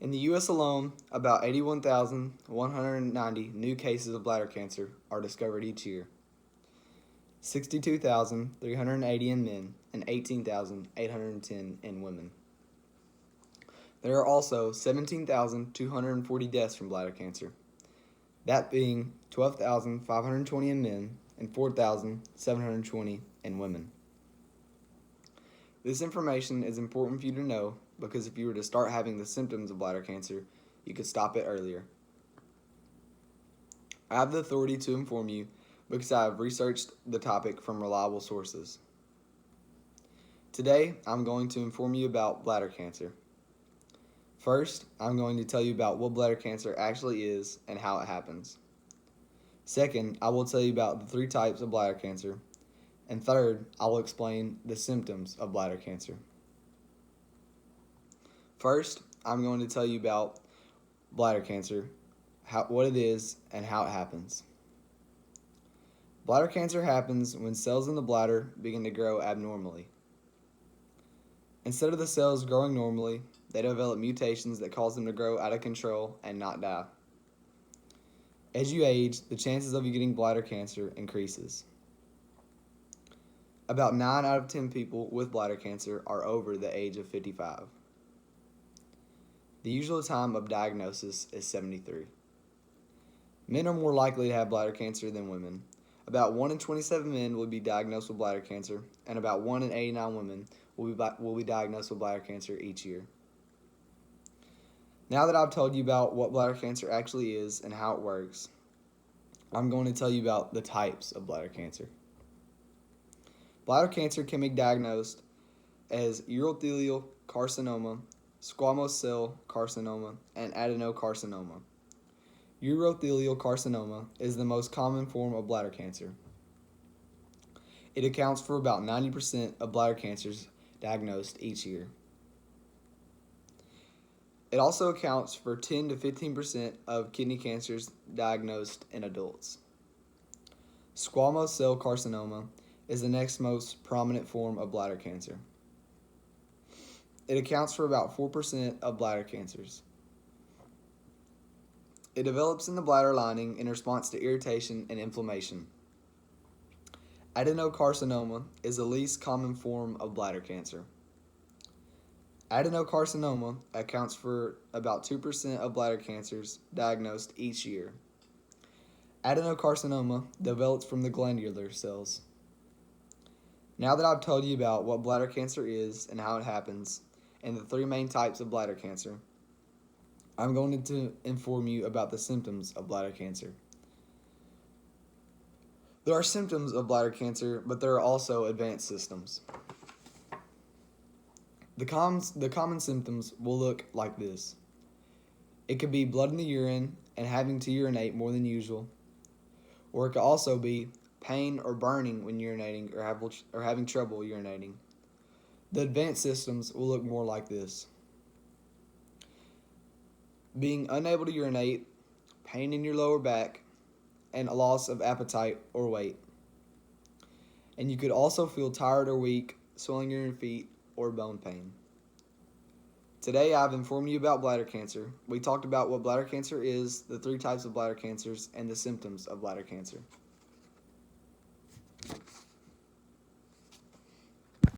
In the U.S. alone, about 81,190 new cases of bladder cancer are discovered each year. 62,380 in men and 18,810 in women. There are also 17,240 deaths from bladder cancer, that being 12,520 in men and 4,720 in women. This information is important for you to know because if you were to start having the symptoms of bladder cancer, you could stop it earlier. I have the authority to inform you because I have researched the topic from reliable sources. Today, I'm going to inform you about bladder cancer. First, I'm going to tell you about what bladder cancer actually is and how it happens. Second, I will tell you about the 3 types of bladder cancer. And third, I will explain the symptoms of bladder cancer. First, I'm going to tell you about bladder cancer, what it is, and how it happens. Bladder cancer happens when cells in the bladder begin to grow abnormally. Instead of the cells growing normally, they develop mutations that cause them to grow out of control and not die. As you age, the chances of you getting bladder cancer increases. About 9 out of 10 people with bladder cancer are over the age of 55. The usual time of diagnosis is 73. Men are more likely to have bladder cancer than women. About 1 in 27 men will be diagnosed with bladder cancer, and about 1 in 89 women will be diagnosed with bladder cancer each year. Now that I've told you about what bladder cancer actually is and how it works, I'm going to tell you about the types of bladder cancer. Bladder cancer can be diagnosed as urothelial carcinoma, squamous cell carcinoma, and adenocarcinoma. Urothelial carcinoma is the most common form of bladder cancer. It accounts for about 90% of bladder cancers diagnosed each year. It also accounts for 10 to 15% of kidney cancers diagnosed in adults. Squamous cell carcinoma is the next most prominent form of bladder cancer. It accounts for about 4% of bladder cancers. It develops in the bladder lining in response to irritation and inflammation. Adenocarcinoma is the least common form of bladder cancer. Adenocarcinoma accounts for about 2% of bladder cancers diagnosed each year. Adenocarcinoma develops from the glandular cells. Now that I've told you about what bladder cancer is and how it happens, and the 3 main types of bladder cancer, I'm going to inform you about the symptoms of bladder cancer. There are symptoms of bladder cancer, but there are also advanced symptoms. The common symptoms will look like this. It could be blood in the urine and having to urinate more than usual, or it could also be pain or burning when urinating or having trouble urinating. The advanced symptoms will look more like this. Being unable to urinate, pain in your lower back, and a loss of appetite or weight. And you could also feel tired or weak, swelling in your feet, or bone pain. Today I've informed you about bladder cancer. We talked about what bladder cancer is, the 3 types of bladder cancers, and the symptoms of bladder cancer.